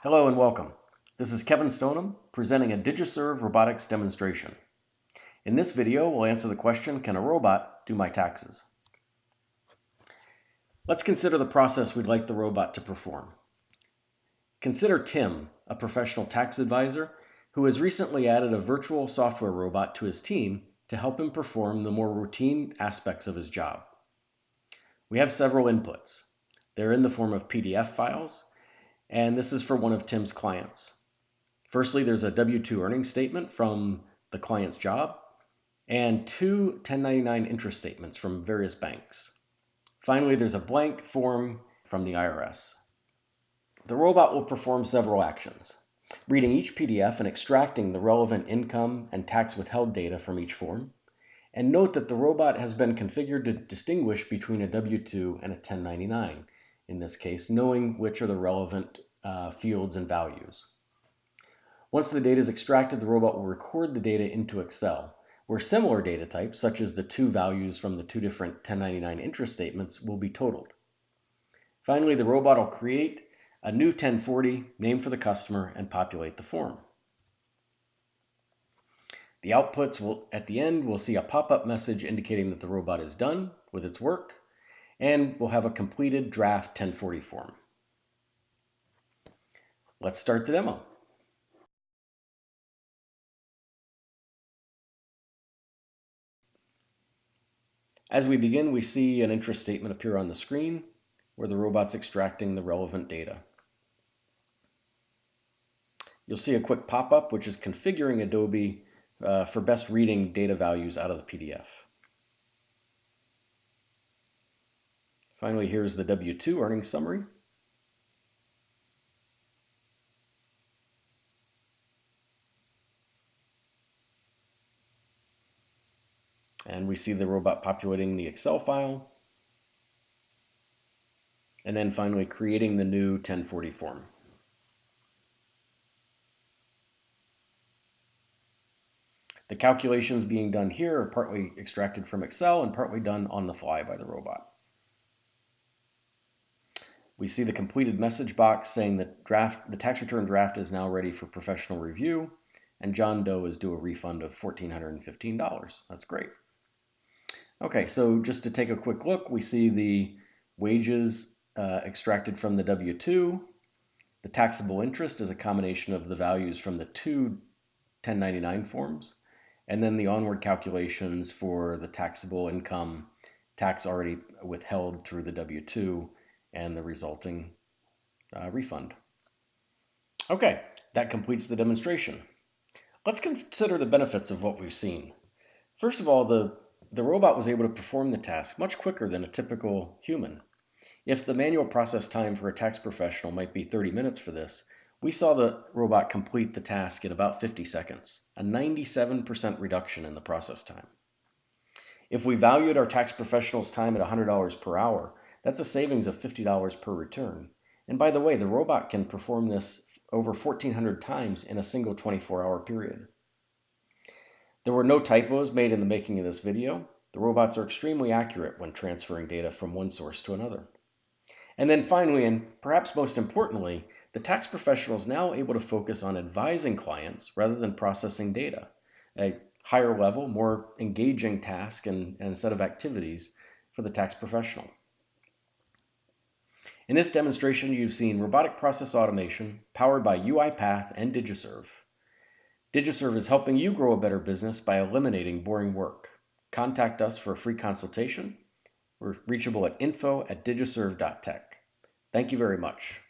Hello and welcome. This is Kevin Stoneham presenting a DigiServ robotics demonstration. In this video, we'll answer the question, can a robot do my taxes? Let's consider the process we'd like the robot to perform. Consider Tim, a professional tax advisor who has recently added a virtual software robot to his team to help him perform the more routine aspects of his job. We have several inputs. They're in the form of PDF files, and this is for one of Tim's clients. Firstly, there's a W-2 earnings statement from the client's job and two 1099 interest statements from various banks. Finally, there's a blank form from the IRS. The robot will perform several actions, reading each PDF and extracting the relevant income and tax withheld data from each form. And note that the robot has been configured to distinguish between a W-2 and a 1099, in this case, knowing which are the relevant fields and values. Once the data is extracted, the robot will record the data into Excel, where similar data types, such as the two values from the two different 1099 interest statements, will be totaled. Finally, the robot will create a new 1040, name for the customer, and populate the form. The outputs will, at the end, we'll see a pop-up message indicating that the robot is done with its work, and we'll have a completed draft 1040 form. Let's start the demo. As we begin, we see an interest statement appear on the screen where the robot's extracting the relevant data. You'll see a quick pop-up which is configuring Adobe for best reading data values out of the PDF. Finally, here's the W-2 earnings summary. And we see the robot populating the Excel file. And then finally creating the new 1040 form. The calculations being done here are partly extracted from Excel and partly done on the fly by the robot. We see the completed message box saying that the tax return draft is now ready for professional review, and John Doe is due a refund of $1,415. That's great. Okay, so just to take a quick look, we see the wages extracted from the W-2. The taxable interest is a combination of the values from the two 1099 forms, and then the onward calculations for the taxable income, tax already withheld through the W-2, and the resulting refund. Okay, that completes the demonstration. Let's consider the benefits of what we've seen. First of all, the robot was able to perform the task much quicker than a typical human. If the manual process time for a tax professional might be 30 minutes for this, we saw the robot complete the task in about 50 seconds, a 97% reduction in the process time. If we valued our tax professional's time at $100 per hour, that's a savings of $50 per return. And by the way, the robot can perform this over 1,400 times in a single 24-hour period. There were no typos made in the making of this video. The robots are extremely accurate when transferring data from one source to another. And then finally, and perhaps most importantly, the tax professional is now able to focus on advising clients rather than processing data, a higher level, more engaging task and set of activities for the tax professional. In this demonstration, you've seen robotic process automation powered by UiPath and DigiServ. DigiServ is helping you grow a better business by eliminating boring work. Contact us for a free consultation. We're reachable at info@digiserv.tech. Thank you very much.